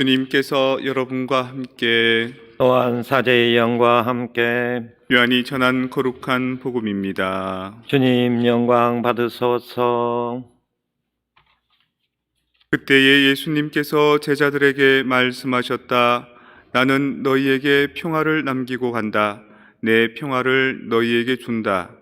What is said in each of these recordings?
주님께서 여러분과 함께 또한 사제의 영과 함께 요한이 전한 거룩한 복음입니다. 주님 영광 받으소서. 그때에 예수님께서 제자들에게 말씀하셨다. 나는 너희에게 평화를 남기고 간다. 내 평화를 너희에게 준다.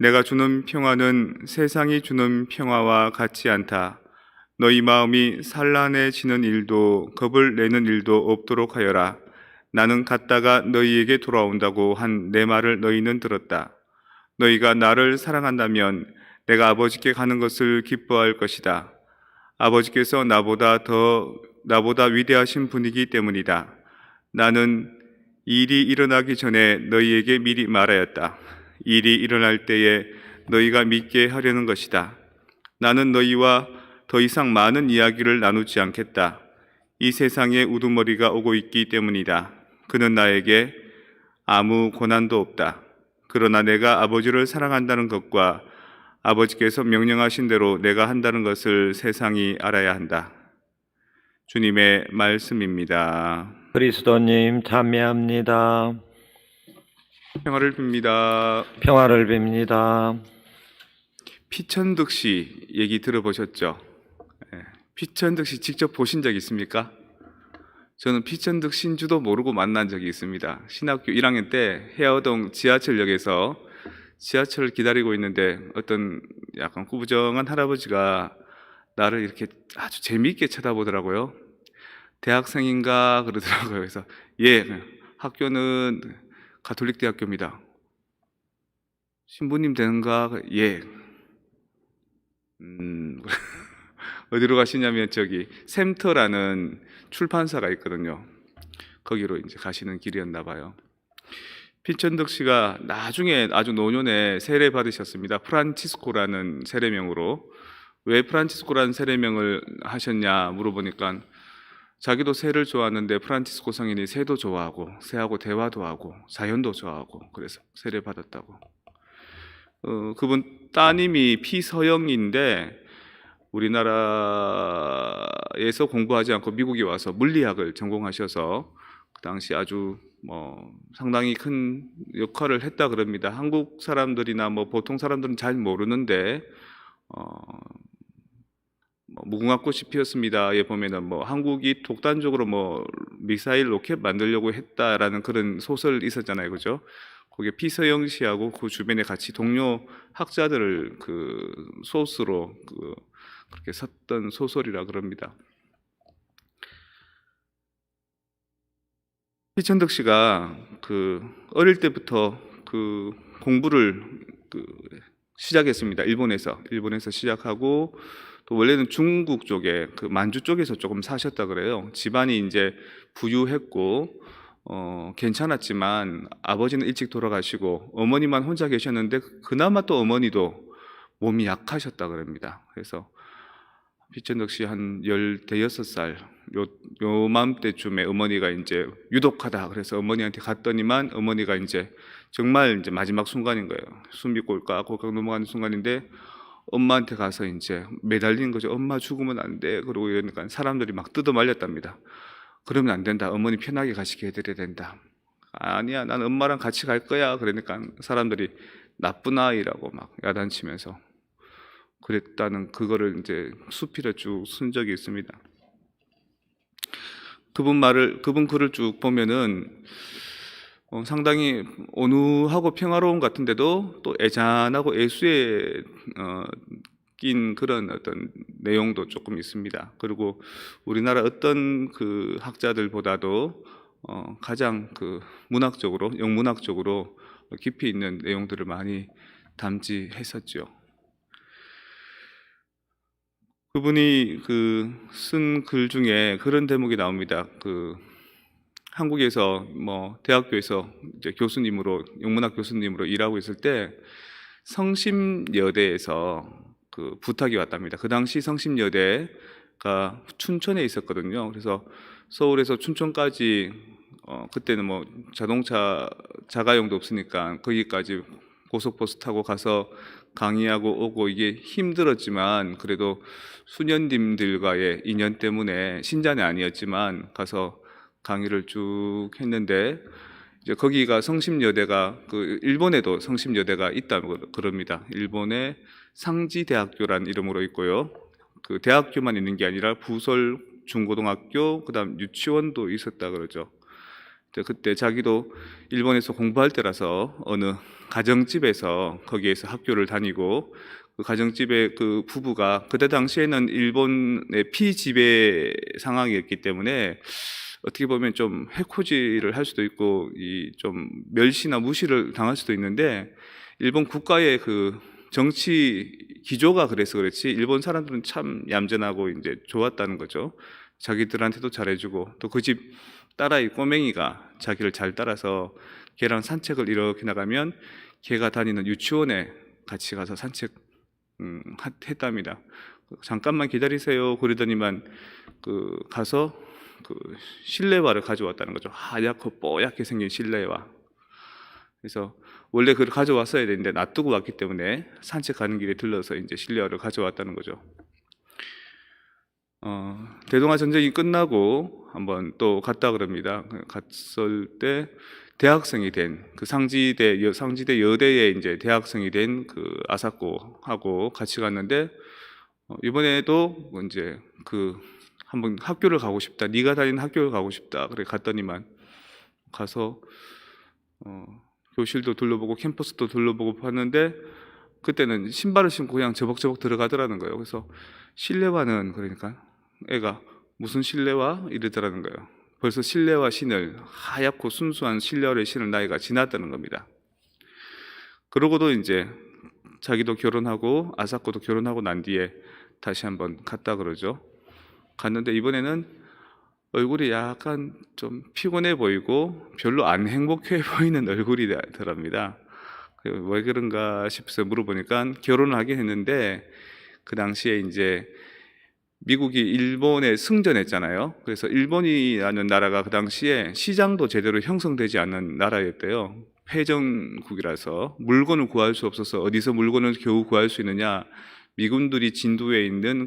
내가 주는 평화는 세상이 주는 평화와 같지 않다. 너희 마음이 산란해지는 일도 겁을 내는 일도 없도록 하여라. 나는 갔다가 너희에게 돌아온다고 한 내 말을 너희는 들었다. 너희가 나를 사랑한다면 내가 아버지께 가는 것을 기뻐할 것이다. 아버지께서 나보다 위대하신 분이기 때문이다. 나는 일이 일어나기 전에 너희에게 미리 말하였다. 일이 일어날 때에 너희가 믿게 하려는 것이다. 나는 너희와 더 이상 많은 이야기를 나누지 않겠다. 이 세상에 우두머리가 오고 있기 때문이다. 그는 나에게 아무 고난도 없다. 그러나 내가 아버지를 사랑한다는 것과 아버지께서 명령하신 대로 내가 한다는 것을 세상이 알아야 한다. 주님의 말씀입니다. 그리스도님 참여합니다. 평화를 빕니다. 평화를 빕니다. 피천득시 얘기 들어보셨죠? 피천득시 직접 보신 적 있습니까? 저는 피천득 신주도 모르고 만난 적이 있습니다. 신학교 1학년 때 해어동 지하철역에서 지하철을 기다리고 있는데 어떤 약간 구부정한 할아버지가 나를 이렇게 아주 재미있게 쳐다보더라고요. 대학생인가 그러더라고요. 그래서 예, 학교는 가톨릭 대학교입니다. 신부님 되는가? 예. 어디로 가시냐면 저기 샘터라는 출판사가 있거든요. 거기로 이제 가시는 길이었나 봐요. 피천득 씨가 나중에 아주 노년에 세례 받으셨습니다. 프란치스코라는 세례명으로. 왜 프란치스코라는 세례명을 하셨냐 물어보니까 자기도 새를 좋아하는데 프란치스코 성인이 새도 좋아하고 새하고 대화도 하고 자연도 좋아하고 그래서 세례 받았다고. 그분 따님이 피서영인데 우리나라에서 공부하지 않고 미국에 와서 물리학을 전공하셔서 그 당시 아주 상당히 큰 역할을 했다 그럽니다. 한국 사람들이나 보통 사람들은 잘 모르는데 무궁화꽃이 피었습니다에 보면은 한국이 독단적으로 미사일 로켓 만들려고 했다라는 그런 소설 있었잖아요, 그죠? 거기에 피서영 씨하고 그 주변에 같이 동료 학자들을 그 소스로 그렇게 썼던 소설이라 그럽니다. 피천득 씨가 어릴 때부터 공부를 시작했습니다. 일본에서 시작하고 또 원래는 중국 쪽에 만주 쪽에서 조금 사셨다 그래요. 집안이 이제 부유했고 괜찮았지만 아버지는 일찍 돌아가시고 어머니만 혼자 계셨는데 그나마 또 어머니도 몸이 약하셨다 그럽니다. 그래서 피천득 씨 한 16살 요맘때쯤에 어머니가 이제 유독하다 그래서 어머니한테 갔더니만 어머니가 이제 정말 이제 마지막 순간인 거예요. 숨이 꼴깍꼴깍 넘어가는 순간인데 엄마한테 가서 이제 매달리는 거죠. 엄마 죽으면 안 돼. 그러고 이러니까 사람들이 막 뜯어 말렸답니다. 그러면 안 된다. 어머니 편하게 가시게 해드려야 된다. 아니야, 난 엄마랑 같이 갈 거야. 그러니까 사람들이 나쁜 아이라고 막 야단치면서 그랬다는 그거를 이제 수필에 쭉 쓴 적이 있습니다. 그분 글을 쭉 보면은 상당히 온유하고 평화로운 것 같은데도 또 애잔하고 애수에 낀 그런 어떤 내용도 조금 있습니다. 그리고 우리나라 어떤 학자들보다도 가장 문학적으로 영문학적으로 깊이 있는 내용들을 많이 담지했었죠. 그분이 쓴 글 중에 그런 대목이 나옵니다. 한국에서 대학교에서 이제 교수님으로 영문학 교수님으로 일하고 있을 때 성심여대에서 부탁이 왔답니다. 그 당시 성심여대가 춘천에 있었거든요. 그래서 서울에서 춘천까지 그때는 자동차 자가용도 없으니까 거기까지 고속버스 타고 가서 강의하고 오고 이게 힘들었지만 그래도 수녀님들과의 인연 때문에 신자는 아니었지만 가서 강의를 쭉 했는데 이제 거기가 성심여대가 그 일본에도 성심여대가 있다고 그럽니다. 일본의 상지대학교란 이름으로 있고요. 그 대학교만 있는 게 아니라 부설 중고등학교 그다음 유치원도 있었다 그러죠. 그때 자기도 일본에서 공부할 때라서 어느 가정집에서 거기에서 학교를 다니고 그 가정집의 그 부부가 그때 당시에는 일본의 피지배 상황이었기 때문에 어떻게 보면 좀 해코지를 할 수도 있고 이 좀 멸시나 무시를 당할 수도 있는데 일본 국가의 그 정치 기조가 그래서 그렇지 일본 사람들은 참 얌전하고 이제 좋았다는 거죠. 자기들한테도 잘해주고 또 그 집 딸아이 꼬맹이가 자기를 잘 따라서 걔랑 산책을 이렇게 나가면 걔가 다니는 유치원에 같이 가서 산책 했답니다. 잠깐만 기다리세요 그러더니만 그 가서 그 실내화를 가져왔다는 거죠. 하얗고 뽀얗게 생긴 실내화. 그래서 원래 그걸 가져왔어야 되는데 놔두고 왔기 때문에 산책하는 길에 들러서 이제 실내화를 가져왔다는 거죠. 대동아 전쟁이 끝나고 한번 또 갔다 그럽니다. 갔을 때 대학생이 된 그 상지대 여대에 이제 대학생이 된 그 아사코하고 같이 갔는데 이번에도 뭐 이제 그 한번 학교를 가고 싶다. 네가 다니는 학교를 가고 싶다. 그래 갔더니만 가서 교실도 둘러보고 캠퍼스도 둘러보고 봤는데 그때는 신발을 신고 그냥 저벅저벅 들어가더라는 거예요. 그래서 실내화는 그러니까 애가 무슨 실내화 이러더라는 거예요. 벌써 실내화 신을 하얗고 순수한 실내화를 신을 나이가 지났다는 겁니다. 그러고도 이제 자기도 결혼하고 아사코도 결혼하고 난 뒤에 다시 한번 갔다 그러죠. 갔는데 이번에는 얼굴이 약간 좀 피곤해 보이고 별로 안 행복해 보이는 얼굴이더랍니다. 왜 그런가 싶어서 물어보니까 결혼을 하긴 했는데 그 당시에 이제 미국이 일본에 승전했잖아요. 그래서 일본이라는 나라가 그 당시에 시장도 제대로 형성되지 않는 나라였대요. 패전국이라서 물건을 구할 수 없어서 어디서 물건을 겨우 구할 수 있느냐? 미군들이 진도에 있는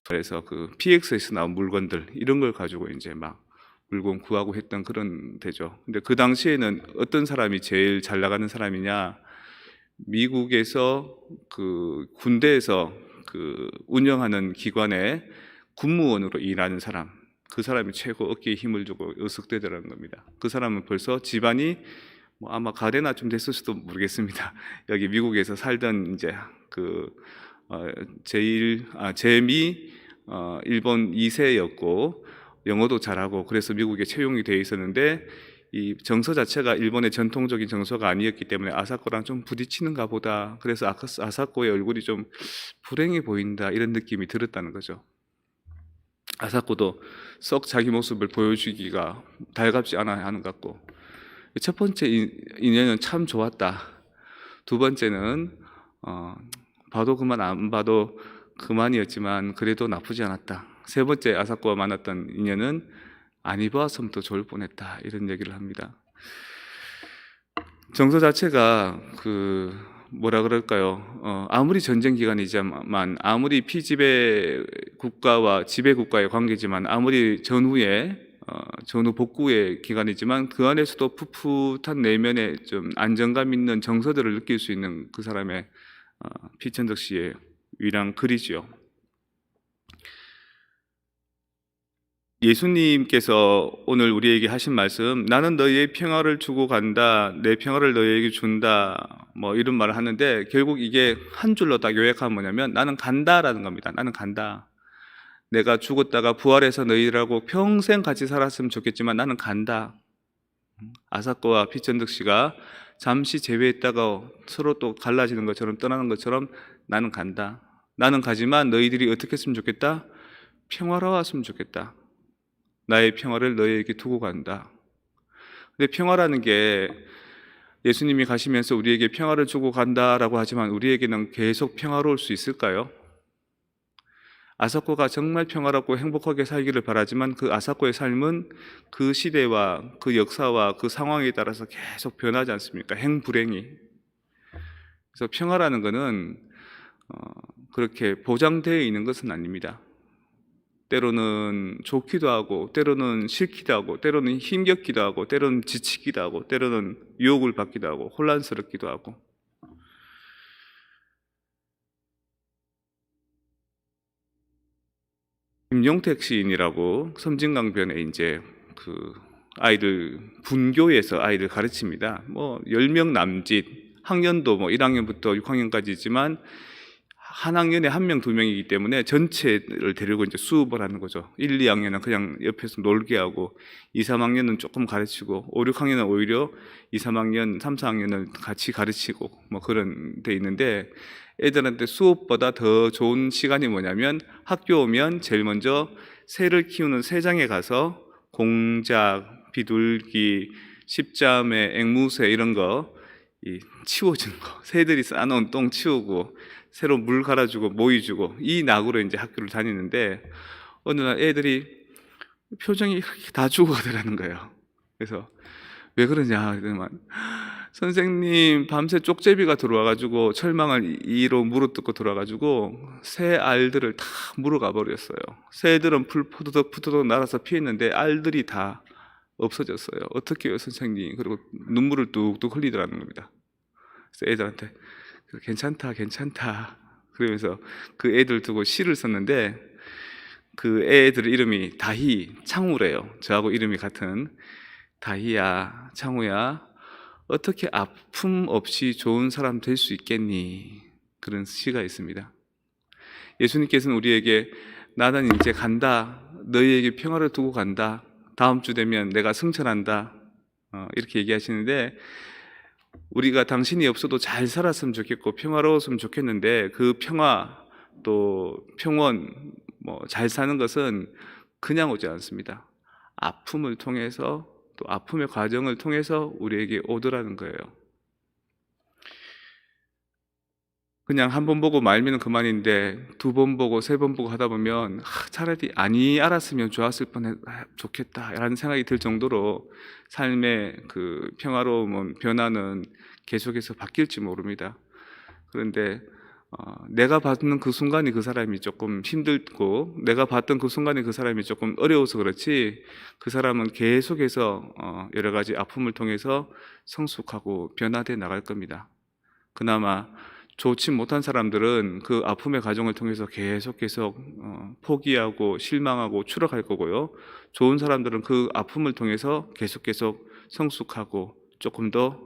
그래서 그 PX에서 나온 물건들 이런 걸 가지고 이제 막 물건 구하고 했던 그런 데죠. 근데 그 당시에는 어떤 사람이 제일 잘 나가는 사람이냐? 미국에서 그 군대에서 그 운영하는 기관의 군무원으로 일하는 사람, 그 사람이 최고 어깨에 힘을 주고 의석대더라는 겁니다. 그 사람은 벌써 집안이 뭐 아마 가대나쯤 됐을지도 모르겠습니다. 여기 미국에서 살던 이제 그 제미 일본 2세였고 영어도 잘하고 그래서 미국에 채용이 되어 있었는데 이 정서 자체가 일본의 전통적인 정서가 아니었기 때문에 아사코랑 좀 부딪히는가 보다. 그래서 아사코의 얼굴이 좀 불행해 보인다 이런 느낌이 들었다는 거죠. 아사코도 썩 자기 모습을 보여주기가 달갑지 않아 하는 것 같고 첫 번째 인연은 참 좋았다. 두 번째는 봐도 그만 안 봐도 그만이었지만 그래도 나쁘지 않았다. 세 번째 아사코와 만났던 인연은 안 입어왔으면 더 좋을 뻔했다 이런 얘기를 합니다. 정서 자체가 그 뭐라 그럴까요? 아무리 전쟁 기간이지만 아무리 피지배 국가와 지배 국가의 관계지만 아무리 전후에 전후 복구의 기간이지만 그 안에서도 풋풋한 내면에 좀 안정감 있는 정서들을 느낄 수 있는 그 사람의 피천덕 씨의 위랑 글이지요. 예수님께서 오늘 우리에게 하신 말씀, 나는 너희의 평화를 주고 간다, 내 평화를 너희에게 준다, 뭐 이런 말을 하는데 결국 이게 한 줄로 딱 요약하면 뭐냐면 나는 간다라는 겁니다. 나는 간다. 내가 죽었다가 부활해서 너희들하고 평생 같이 살았으면 좋겠지만 나는 간다. 아사코와 피천득 씨가 잠시 제외했다가 서로 또 갈라지는 것처럼 떠나는 것처럼 나는 간다. 나는 가지만 너희들이 어떻게 했으면 좋겠다? 평화로웠으면 좋겠다. 나의 평화를 너희에게 두고 간다. 근데 평화라는 게 예수님이 가시면서 우리에게 평화를 주고 간다라고 하지만 우리에게는 계속 평화로울 수 있을까요? 아사코가 정말 평화롭고 행복하게 살기를 바라지만 그 아사코의 삶은 그 시대와 그 역사와 그 상황에 따라서 계속 변하지 않습니까? 행불행이. 그래서 평화라는 것은 그렇게 보장되어 있는 것은 아닙니다. 때로는 좋기도 하고, 때로는 싫기도 하고, 때로는 힘겹기도 하고, 때로는 지치기도 하고, 때로는 유혹을 받기도 하고, 혼란스럽기도 하고. 김용택 시인이라고 섬진강변에 이제 그 아이들 분교에서 아이들 가르칩니다. 뭐 10명 남짓, 학년도 뭐 1학년부터 6학년까지지만 한 학년에 1명, 2명이기 때문에 전체를 데리고 이제 수업을 하는 거죠. 1, 2학년은 그냥 옆에서 놀게 하고 2, 3학년은 조금 가르치고 5, 6학년은 오히려 2, 3학년, 3, 4학년을 같이 가르치고 뭐 그런 데 있는데 애들한테 수업보다 더 좋은 시간이 뭐냐면 학교 오면 제일 먼저 새를 키우는 새장에 가서 공작, 비둘기, 십자매, 앵무새 이런 거 치워주는 거, 새들이 쌓아놓은 똥 치우고 새로 물 갈아주고 모이 주고 이 낙으로 이제 학교를 다니는데 어느 날 애들이 표정이 다 죽어가더라는 거예요. 그래서 왜 그러냐 그러면 선생님 밤새 쪽제비가 들어와가지고 철망을 이로 물어뜯고 들어와가지고 새 알들을 다 물어가 버렸어요. 새들은 풀 푸드덕 날아서 피했는데 알들이 다 없어졌어요. 어떻게 해요 선생님? 그리고 눈물을 뚝뚝 흘리더라는 겁니다. 그래서 애들한테 괜찮다 괜찮다 그러면서 그 애들 두고 시를 썼는데 그 애들 이름이 다희 창우래요. 저하고 이름이 같은 다희야 창우야 어떻게 아픔 없이 좋은 사람 될 수 있겠니? 그런 시가 있습니다. 예수님께서는 우리에게 나는 이제 간다. 너희에게 평화를 두고 간다. 다음 주 되면 내가 승천한다. 이렇게 얘기하시는데 우리가 당신이 없어도 잘 살았으면 좋겠고 평화로웠으면 좋겠는데 그 평화 또 평온 잘 사는 것은 그냥 오지 않습니다. 아픔을 통해서 또 아픔의 과정을 통해서 우리에게 오더라는 거예요. 그냥 한 번 보고 말면 그만인데 2번 보고 3번 보고 하다 보면 차라리 아니 알았으면 좋았을 좋겠다라는 생각이 들 정도로 삶의 그 평화로운 변화는 계속해서 바뀔지 모릅니다. 그런데 내가 받는 그 순간이 그 사람이 조금 힘들고 내가 봤던 그 순간에 그 사람이 조금 어려워서 그렇지 그 사람은 계속해서 여러 가지 아픔을 통해서 성숙하고 변화돼 나갈 겁니다. 그나마 좋지 못한 사람들은 그 아픔의 과정을 통해서 계속 포기하고 실망하고 추락할 거고요. 좋은 사람들은 그 아픔을 통해서 계속 성숙하고 조금 더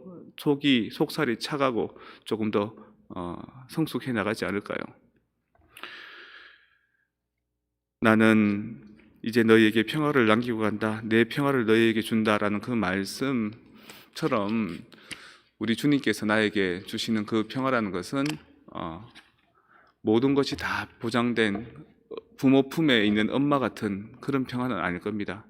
속살이 차가고 조금 더 성숙해 나가지 않을까요? 나는 이제 너희에게 평화를 남기고 간다. 내 평화를 너희에게 준다라는 그 말씀처럼 우리 주님께서 나에게 주시는 그 평화라는 것은 모든 것이 다 보장된 부모 품에 있는 엄마 같은 그런 평화는 아닐 겁니다.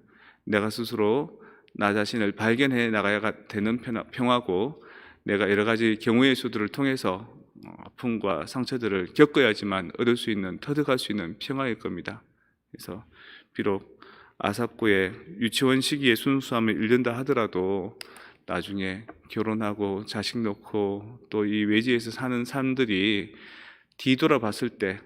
내가 스스로 나 자신을 발견해 나가야 되는 평화고 내가 여러 가지 경우의 수들을 통해서 아픔과 상처들을 겪어야지만 얻을 수 있는 터득할 수 있는 평화일 겁니다. 그래서 비록 아삽고의 유치원 시기에 순수함을 잃는다 하더라도 나중에 결혼하고 자식 놓고 또 이 외지에서 사는 삶들이 뒤돌아봤을 때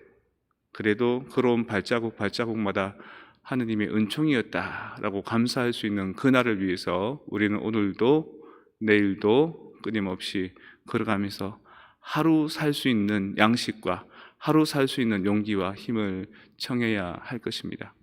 그래도 걸어온 발자국마다 하느님의 은총이었다라고 감사할 수 있는 그날을 위해서 우리는 오늘도 내일도 끊임없이 걸어가면서 하루 살 수 있는 양식과 하루 살 수 있는 용기와 힘을 청해야 할 것입니다.